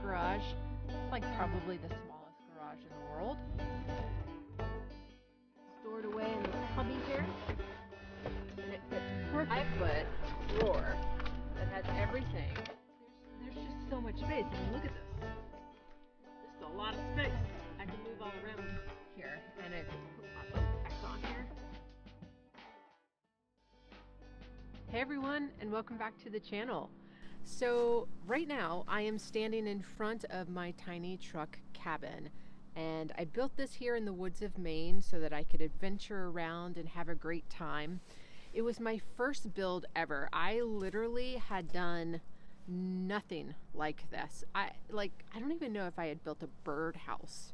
garage. It's like probably the smallest garage in the world. Stored away in this cubby here. And it fits perfect 5-foot drawer that has everything. There's just so much space. I mean, look at this. This is a lot of space. I can move all around here. And it put my boat back on here. Hey everyone, and welcome back to the channel. So right now I am standing in front of my tiny truck cabin, and I built this here in the woods of Maine so that I could adventure around and have a great time. It was my first build ever. I literally had done nothing like this. I don't even know if I had built a birdhouse.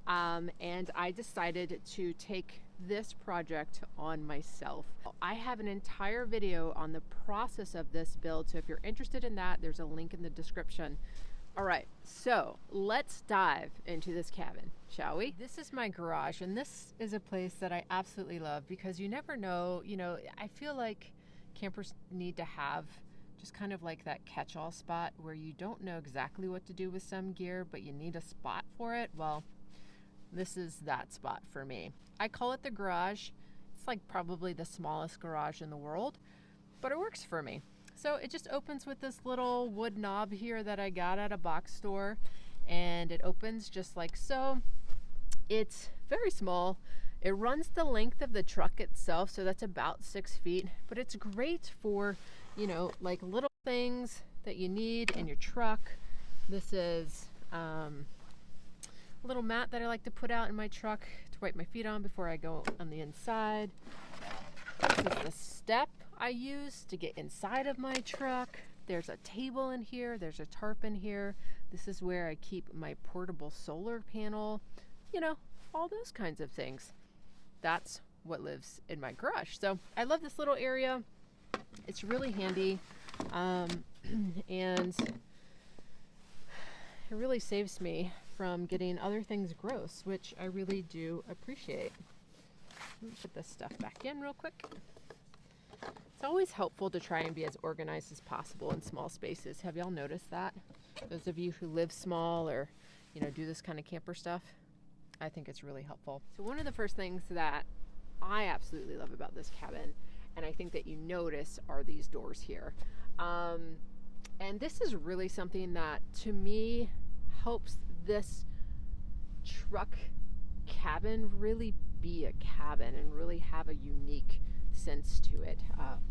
And I decided to take this project on myself. I have an entire video on the process of this build, so if you're interested in that, there's a link in the description. All right, so let's dive into this cabin, shall we? This is my garage, and this is a place that I absolutely love because you never know, I feel like campers need to have just kind of like that catch-all spot where you don't know exactly what to do with some gear, but you need a spot for it. Well, this is that spot for me. I call it the garage. It's like probably the smallest garage in the world, but it works for me. So it just opens with this little wood knob here that I got at a box store, and it opens just like so. It's very small. It runs the length of the truck itself, so that's about 6 feet, but it's great for, like little things that you need in your truck. This is little mat that I like to put out in my truck to wipe my feet on before I go on the inside. This is the step I use to get inside of my truck. There's a table in here. There's a tarp in here. This is where I keep my portable solar panel. All those kinds of things. That's what lives in my garage. So I love this little area. It's really handy. And it really saves me from getting other things gross, which I really do appreciate. Let me put this stuff back in real quick. It's always helpful to try and be as organized as possible in small spaces. Have y'all noticed that? Those of you who live small or, do this kind of camper stuff, I think it's really helpful. So one of the first things that I absolutely love about this cabin, and I think that you notice, are these doors here. And this is really something that, to me, helps this truck cabin really be a cabin and really have a unique sense to it,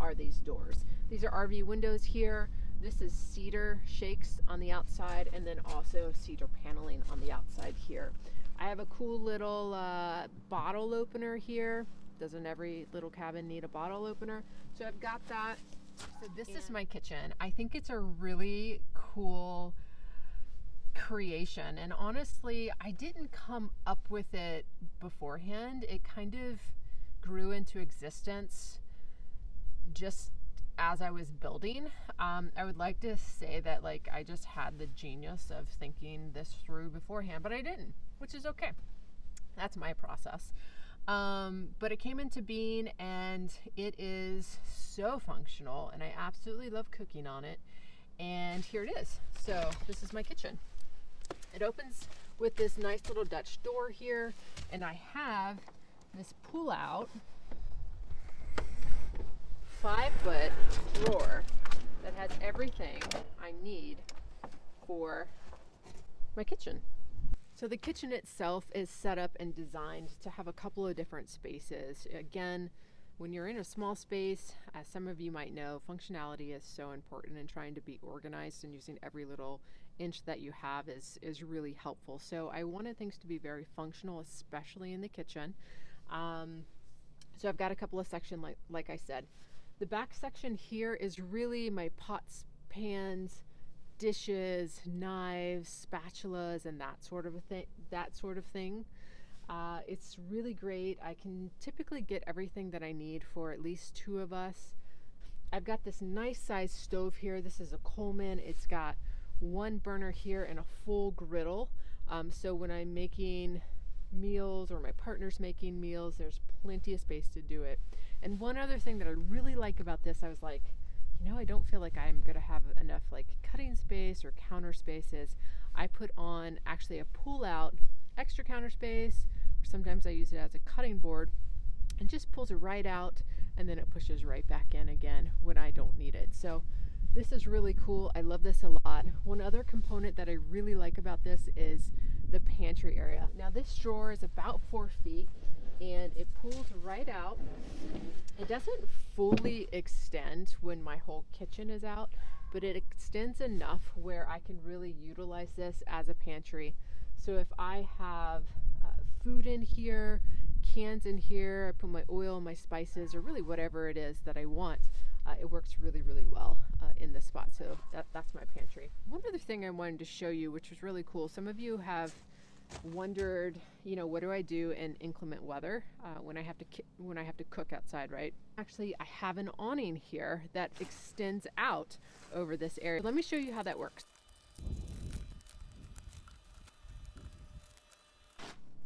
are these doors. These are RV windows here. This is cedar shakes on the outside, and then also cedar paneling on the outside here. I have a cool little bottle opener here. Doesn't every little cabin need a bottle opener? So I've got that. So this is my kitchen. I think it's a really cool creation, and honestly, I didn't come up with it beforehand. It kind of grew into existence just as I was building. I would like to say that I just had the genius of thinking this through beforehand, but I didn't, which is okay. That's my process. But it came into being, and it is so functional, and I absolutely love cooking on it. And here it is. So this is my kitchen. It opens with this nice little Dutch door here, and I have this pull-out 5-foot drawer that has everything I need for my kitchen. So the kitchen itself is set up and designed to have a couple of different spaces. Again, when you're in a small space, as some of you might know, functionality is so important, and trying to be organized and using every little inch that you have is really helpful. So I wanted things to be very functional, especially in the kitchen. So I've got a couple of sections, like I said. The back section here is really my pots, pans, dishes, knives, spatulas, and that sort of thing. It's really great. I can typically get everything that I need for at least 2 of us. I've got this nice sized stove here. This is a Coleman. It's got 1 burner here and a full griddle. So when I'm making meals or my partner's making meals, there's plenty of space to do it. And one other thing that I really like about this, I was like, know I don't feel like I'm gonna have enough like cutting space or counter spaces, I put on actually a pull out extra counter space, or sometimes I use it as a cutting board, and just pulls it right out and then it pushes right back in again when I don't need it. So this is really cool. I love this a lot. One other component that I really like about this is the pantry area. Now this drawer is about 4 feet and it pulls right out. It doesn't fully extend when my whole kitchen is out, but it extends enough where I can really utilize this as a pantry. So if I have food in here, cans in here, I put my oil, my spices, or really whatever it is that I want, it works really, really well in this spot. So that's my pantry. One other thing I wanted to show you, which was really cool. Some of you have wondered, you know, what do I do in inclement weather when I have to cook outside, right? Actually, I have an awning here that extends out over this area. Let me show you how that works.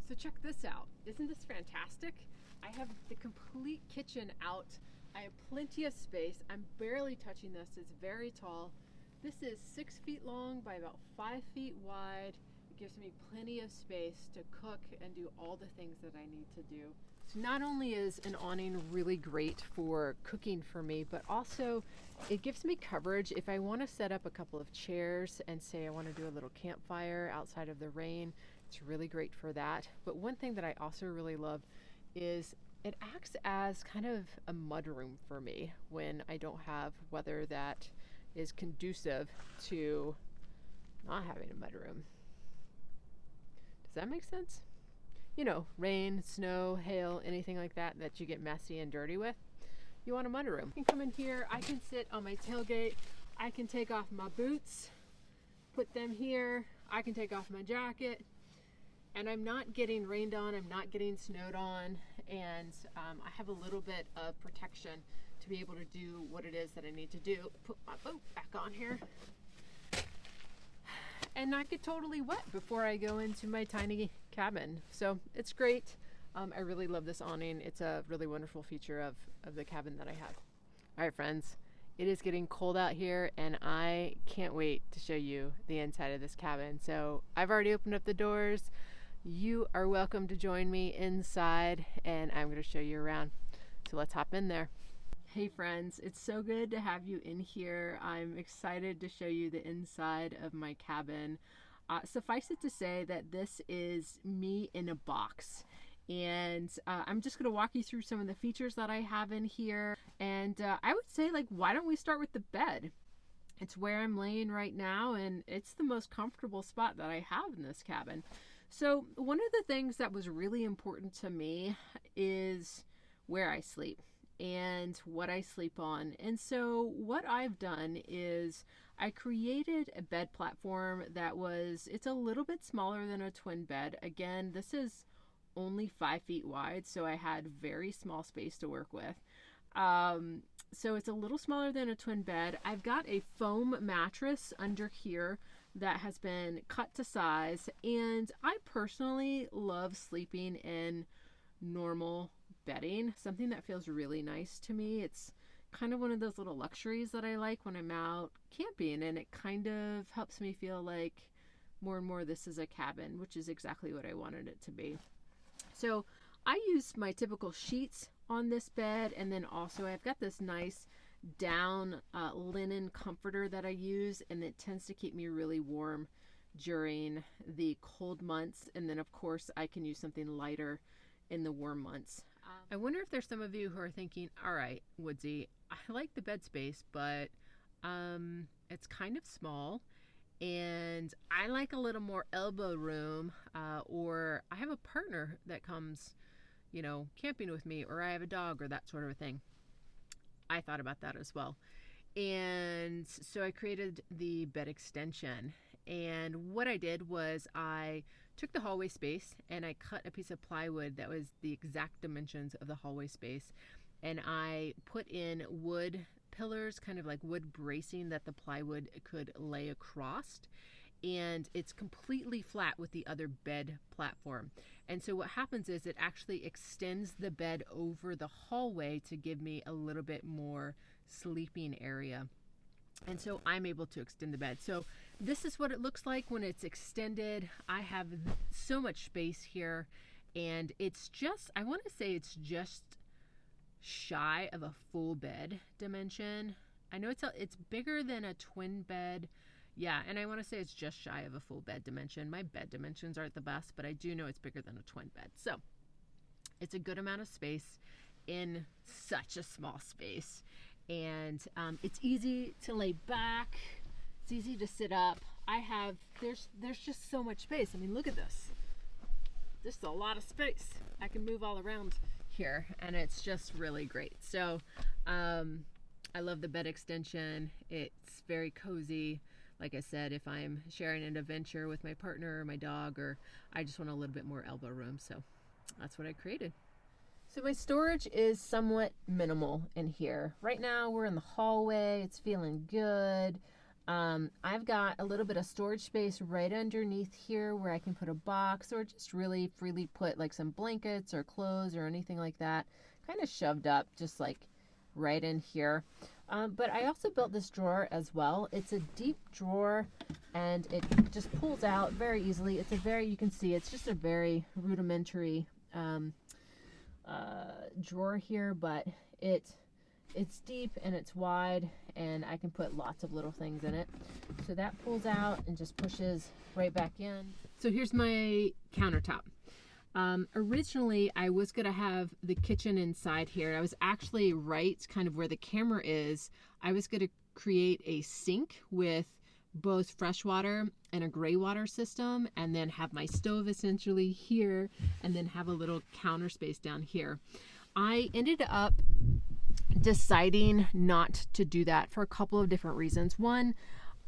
So check this out. Isn't this fantastic? I have the complete kitchen out. I have plenty of space. I'm barely touching this. It's very tall. This is 6 feet long by about 5 feet wide. It gives me plenty of space to cook and do all the things that I need to do. So not only is an awning really great for cooking for me, but also it gives me coverage if I want to set up a couple of chairs and say I want to do a little campfire outside of the rain. It's really great for that. But one thing that I also really love is it acts as kind of a mudroom for me when I don't have weather that is conducive to not having a mudroom. Does that make sense? You know, rain, snow, hail, anything like that you get messy and dirty with. You want a mudroom. I can come in here, I can sit on my tailgate, I can take off my boots, put them here, I can take off my jacket, and I'm not getting rained on, I'm not getting snowed on, and I have a little bit of protection to be able to do what it is that I need to do. Put my boat back on here and not get totally wet before I go into my tiny cabin. So it's great. I really love this awning. It's a really wonderful feature of the cabin that I have. All right, friends, it is getting cold out here and I can't wait to show you the inside of this cabin. So I've already opened up the doors. You are welcome to join me inside and I'm going to show you around. So let's hop in there. Hey friends, it's so good to have you in here. I'm excited to show you the inside of my cabin. Suffice it to say that this is me in a box. And I'm just going to walk you through some of the features that I have in here. And I would say, like, why don't we start with the bed? It's where I'm laying right now, and it's the most comfortable spot that I have in this cabin. So one of the things that was really important to me is where I sleep and what I sleep on. And so what I've done is I created a bed platform it's a little bit smaller than a twin bed. Again, this is only 5 feet wide, so I had very small space to work with. So it's a little smaller than a twin bed. I've got a foam mattress under here that has been cut to size, and I personally love sleeping in normal bedding, something that feels really nice to me. It's kind of one of those little luxuries that I like when I'm out camping, and it kind of helps me feel like more and more this is a cabin, which is exactly what I wanted it to be. So I use my typical sheets on this bed, and then also I've got this nice down linen comforter that I use, and it tends to keep me really warm during the cold months, and then of course I can use something lighter in the warm months. I wonder if there's some of you who are thinking, all right, Woodsy, I like the bed space, but it's kind of small and I like a little more elbow room, or I have a partner that comes, you know, camping with me, or I have a dog or that sort of a thing. I thought about that as well. And so I created the bed extension. And what I did was I took the hallway space and I cut a piece of plywood that was the exact dimensions of the hallway space. And I put in wood pillars, kind of like wood bracing that the plywood could lay across. And it's completely flat with the other bed platform. And so what happens is it actually extends the bed over the hallway to give me a little bit more sleeping area. And so I'm able to extend the bed. So this is what it looks like when it's extended. I have so much space here, and it's just, I want to say it's just shy of a full bed dimension. I know it's bigger than a twin bed. Yeah, and I want to say it's just shy of a full bed dimension. My bed dimensions aren't the best, but I do know it's bigger than a twin bed. So it's a good amount of space in such a small space. And it's easy to lay back. It's easy to sit up. There's just so much space. I mean, look at this. This is a lot of space. I can move all around here, and it's just really great. So I love the bed extension. It's very cozy. Like I said, if I'm sharing an adventure with my partner or my dog, or I just want a little bit more elbow room. So that's what I created. So my storage is somewhat minimal in here. Right now we're in the hallway. It's feeling good. I've got a little bit of storage space right underneath here where I can put a box or just really freely put like some blankets or clothes or anything like that. Kind of shoved up just like right in here. But I also built this drawer as well. It's a deep drawer and it just pulls out very easily. It's a very, you can see it's just a very rudimentary drawer here, but it's deep and it's wide, and I can put lots of little things in it. So that pulls out and just pushes right back in. So here's my countertop. Originally I was gonna have the kitchen inside here. I was actually right kind of where the camera is. I was gonna create a sink with both fresh water and a gray water system, and then have my stove essentially here, and then have a little counter space down here. I ended up deciding not to do that for a couple of different reasons. One,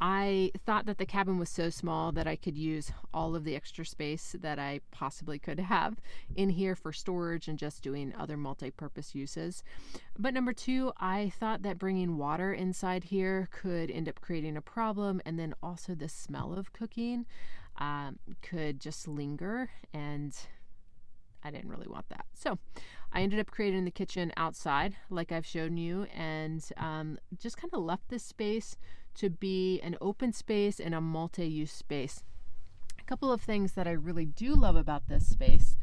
I thought that the cabin was so small that I could use all of the extra space that I possibly could have in here for storage and just doing other multi-purpose uses. But number two, I thought that bringing water inside here could end up creating a problem, and then also the smell of cooking could just linger, and I didn't really want that. So I ended up creating the kitchen outside like I've shown you, and just kind of left this space to be an open space and a multi-use space. A couple of things that I really do love about this space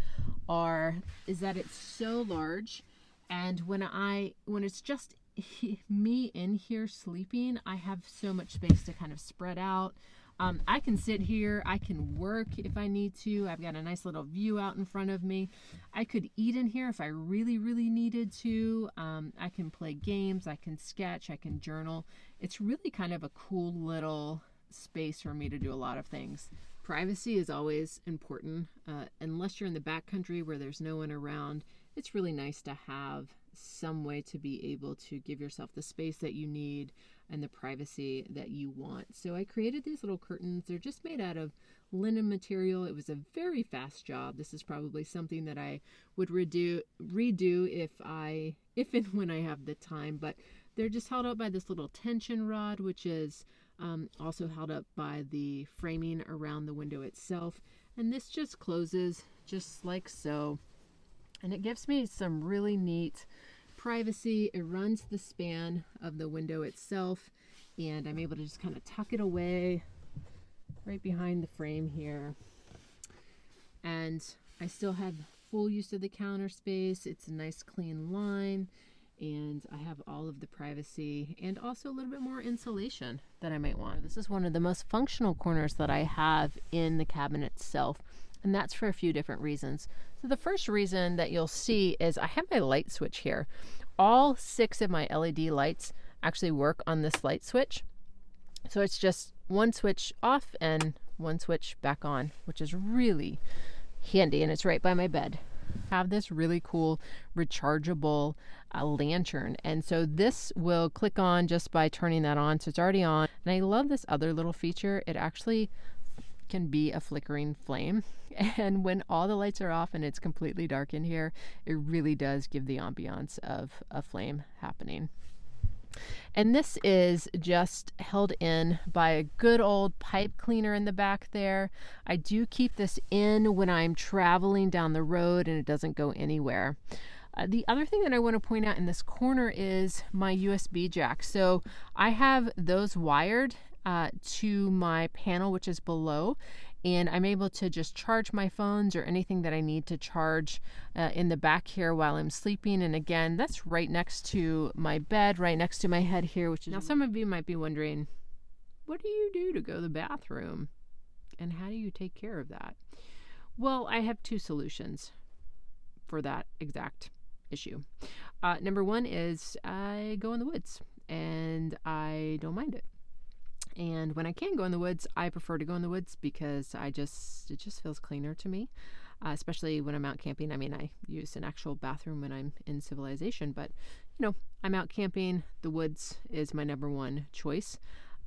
is that it's so large, and when it's just me in here sleeping, I have so much space to kind of spread out. I can sit here, I can work if I need to. I've got a nice little view out in front of me. I could eat in here if I really, really needed to. I can play games, I can sketch, I can journal. It's really kind of a cool little space for me to do a lot of things. Privacy is always important. Unless you're in the backcountry where there's no one around, it's really nice to have some way to be able to give yourself the space that you need and the privacy that you want. So I created these little curtains. They're just made out of linen material. It was a very fast job. This is probably something that I would redo if and when I have the time, but they're just held up by this little tension rod, which is also held up by the framing around the window itself. And this just closes just like so. And it gives me some really neat privacy. It runs the span of the window itself, and I'm able to just kind of tuck it away right behind the frame here. And I still have full use of the counter space. It's a nice clean line, and I have all of the privacy and also a little bit more insulation that I might want. This is one of the most functional corners that I have in the cabin itself, and that's for a few different reasons. So the first reason that you'll see is I have my light switch here. All 6 of my LED lights actually work on this light switch. So it's just one switch off and one switch back on, which is really handy, and it's right by my bed. I have this really cool rechargeable lantern, and so this will click on just by turning that on, so it's already on. And I love this other little feature. It actually can be a flickering flame, and when all the lights are off and it's completely dark in here, it really does give the ambiance of a flame happening. And this is just held in by a good old pipe cleaner in the back there. I do keep this in when I'm traveling down the road and it doesn't go anywhere. The other thing that I want to point out in this corner is my USB jack. So I have those wired to my panel, which is below, and I'm able to just charge my phones or anything that I need to charge in the back here while I'm sleeping. And again, that's right next to my bed, right next to my head here, which is... Now some of you might be wondering, what do you do to go to the bathroom? And how do you take care of that? Well, I have two solutions for that exact issue. Number one is I go in the woods and I don't mind it. And when I can go in the woods, I prefer to go in the woods because it just feels cleaner to me, especially when I'm out camping. I mean, I use an actual bathroom when I'm in civilization, but you know, I'm out camping. The woods is my number one choice.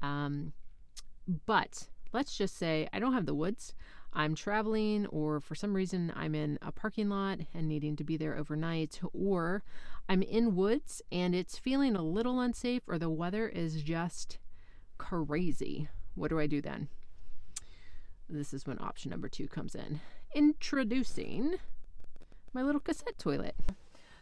But let's just say I don't have the woods. I'm traveling, or for some reason I'm in a parking lot and needing to be there overnight, or I'm in woods and it's feeling a little unsafe, or the weather is just crazy. What do I do then? This is when option number 2 comes in. Introducing my little cassette toilet.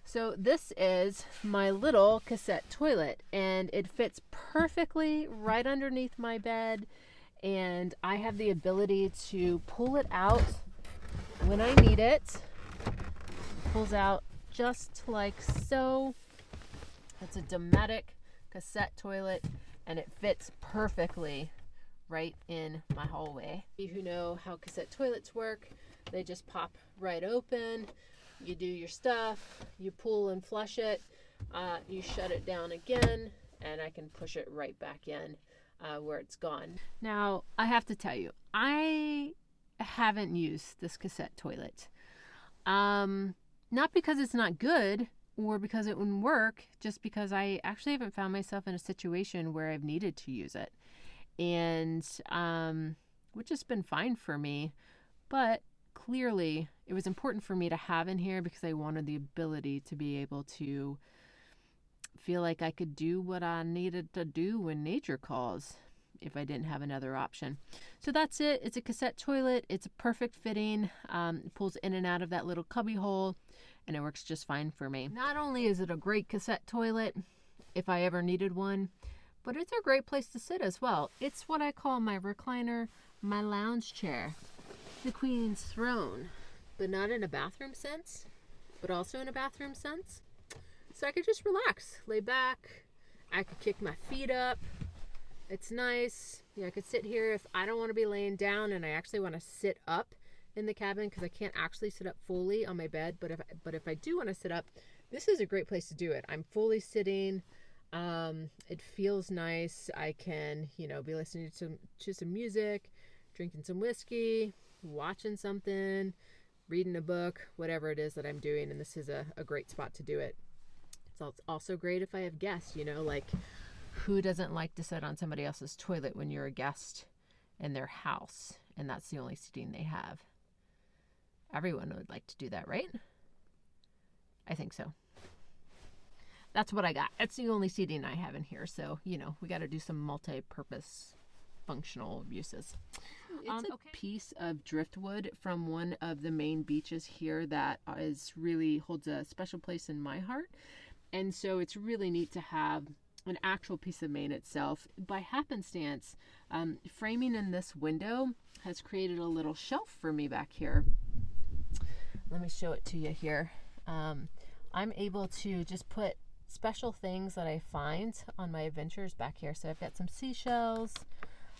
So this is my little cassette toilet, and it fits perfectly right underneath my bed, and I have the ability to pull it out when I need it. It pulls out just like so. It's a Dometic cassette toilet, and it fits perfectly right in my hallway. You who know how cassette toilets work, they just pop right open. You do your stuff, you pull and flush it, you shut it down again, and I can push it right back in where it's gone. Now, I have to tell you, I haven't used this cassette toilet. Not because it's not good or because it wouldn't work, just because I actually haven't found myself in a situation where I've needed to use it. And which has been fine for me, but clearly it was important for me to have in here because I wanted the ability to be able to feel like I could do what I needed to do when nature calls if I didn't have another option. So that's it. It's a cassette toilet. It's a perfect fitting. It pulls in and out of that little cubby hole, and it works just fine for me. Not only is it a great cassette toilet if I ever needed one, but it's a great place to sit as well. It's what I call my recliner, my lounge chair, the Queen's throne, but not in a bathroom sense, but also in a bathroom sense. So I could just relax, lay back. I could kick my feet up. It's nice. Yeah, I could sit here if I don't want to be laying down and I actually want to sit up in the cabin, because I can't actually sit up fully on my bed. But if I do want to sit up, this is a great place to do it. I'm fully sitting. It feels nice. I can, be listening to some music, drinking some whiskey, watching something, reading a book, whatever it is that I'm doing. And this is a great spot to do it. It's also great if I have guests, like who doesn't like to sit on somebody else's toilet when you're a guest in their house and that's the only seating they have? Everyone would like to do that, right? I think so. That's what I got. That's the only seating I have in here. So, we got to do some multi-purpose functional uses. It's a piece of driftwood from one of the main beaches here that really holds a special place in my heart. And so it's really neat to have an actual piece of Maine itself. By happenstance, framing in this window has created a little shelf for me back here. Let me show it to you here. I'm able to just put special things that I find on my adventures back here. So I've got some seashells.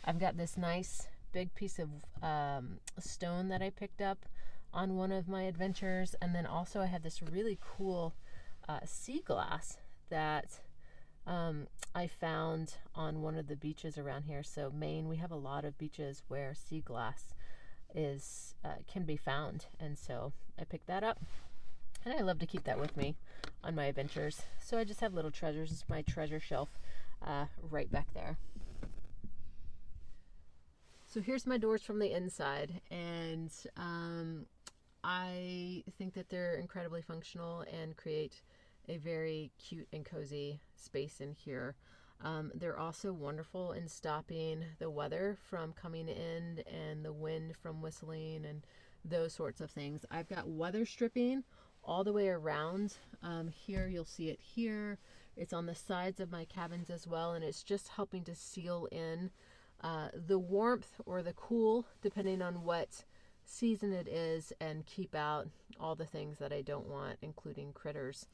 I've got this nice big piece of stone that I picked up on one of my adventures. And then also I have this really cool sea glass that I found on one of the beaches around here. So Maine, we have a lot of beaches where sea glass can be found, and so I picked that up, and I love to keep that with me on my adventures. So I just have little treasures. It's my treasure shelf right back there. So here's my doors from the inside, and I think that they're incredibly functional and create a very cute and cozy space in here. They're also wonderful in stopping the weather from coming in and the wind from whistling and those sorts of things. I've got weather stripping all the way around. Here, you'll see it here. It's on the sides of my cabins as well, and it's just helping to seal in the warmth or the cool, depending on what season it is, and keep out all the things that I don't want, including critters.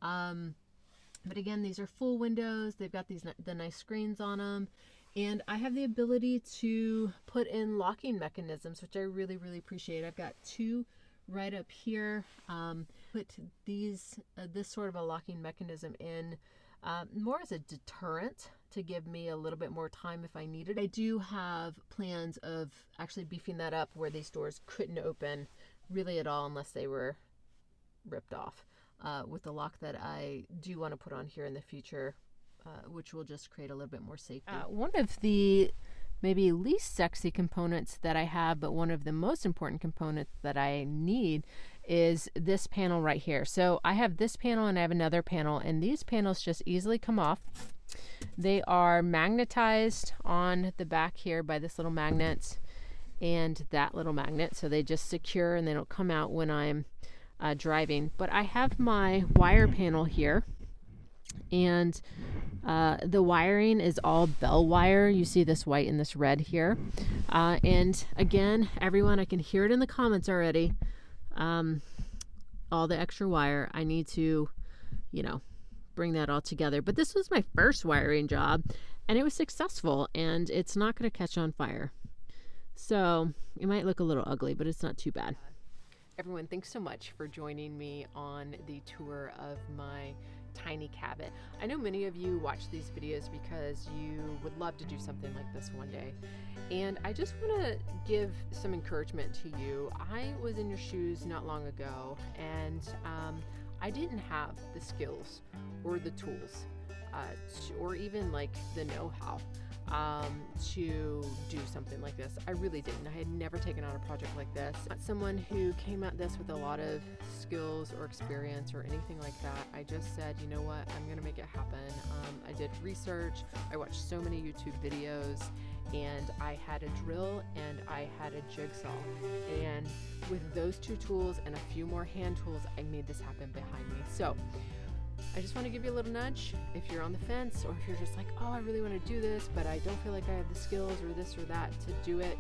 But again, these are full windows. They've got the nice screens on them. And I have the ability to put in locking mechanisms, which I really, really appreciate. I've got two right up here. Put this sort of a locking mechanism in more as a deterrent to give me a little bit more time if I need it. I do have plans of actually beefing that up where these doors couldn't open really at all unless they were ripped off. With the lock that I do want to put on here in the future, which will just create a little bit more safety. One of the maybe least sexy components that I have, but one of the most important components that I need is this panel right here. So I have this panel and I have another panel, and these panels just easily come off. They are magnetized on the back here by this little magnet and that little magnet, so they just secure and they don't come out when I'm driving. But I have my wire panel here, and the wiring is all bell wire. You see this white and this red here. And again, everyone, I can hear it in the comments already. All the extra wire, I need to, bring that all together. But this was my first wiring job, and it was successful, and it's not going to catch on fire. So it might look a little ugly, but it's not too bad. Everyone, thanks so much for joining me on the tour of my tiny cabin. I know many of you watch these videos because you would love to do something like this one day. And I just want to give some encouragement to you. I was in your shoes not long ago, and I didn't have the skills or the tools or even like the know-how to do something like this. I really didn't. I had never taken on a project like this. Not someone who came at this with a lot of skills or experience or anything like that. I just said, you know what, I'm gonna make it happen. I did research, I watched so many YouTube videos, and I had a drill and I had a jigsaw. And with those two tools and a few more hand tools, I made this happen behind me. So I just want to give you a little nudge if you're on the fence, or if you're just like, oh, I really want to do this, but I don't feel like I have the skills or this or that to do it.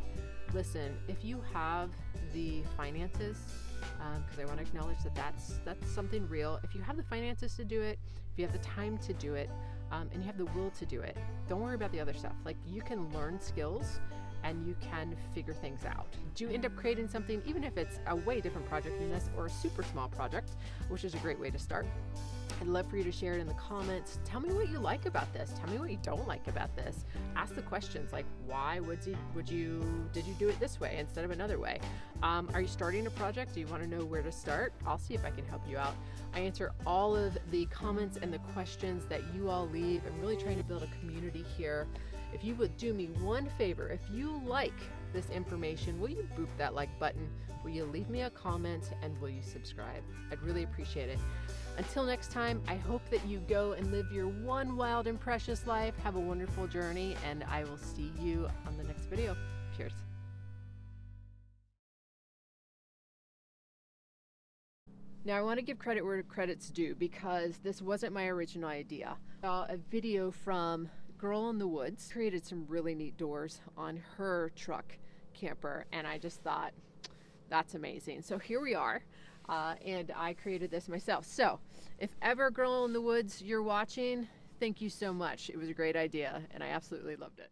Listen, if you have the finances, because I want to acknowledge that that's something real. If you have the finances to do it, if you have the time to do it, and you have the will to do it, don't worry about the other stuff. Like, you can learn skills and you can figure things out. Do end up creating something, even if it's a way different project than this, or a super small project, which is a great way to start. I'd love for you to share it in the comments. Tell me what you like about this. Tell me what you don't like about this. Ask the questions like, why did you do it this way instead of another way? Are you starting a project? Do you want to know where to start? I'll see if I can help you out. I answer all of the comments and the questions that you all leave. I'm really trying to build a community here. If you would do me one favor, if you like this information, will you boop that like button? Will you leave me a comment, and will you subscribe? I'd really appreciate it. Until next time, I hope that you go and live your one wild and precious life. Have a wonderful journey, and I will see you on the next video. Cheers. Now, I want to give credit where credit's due, because this wasn't my original idea. I saw a video from Girl in the Woods, created some really neat doors on her truck camper, and I just thought, that's amazing. So here we are. And I created this myself. So if ever Girl in the Woods you're watching, thank you so much. It was a great idea, and I absolutely loved it.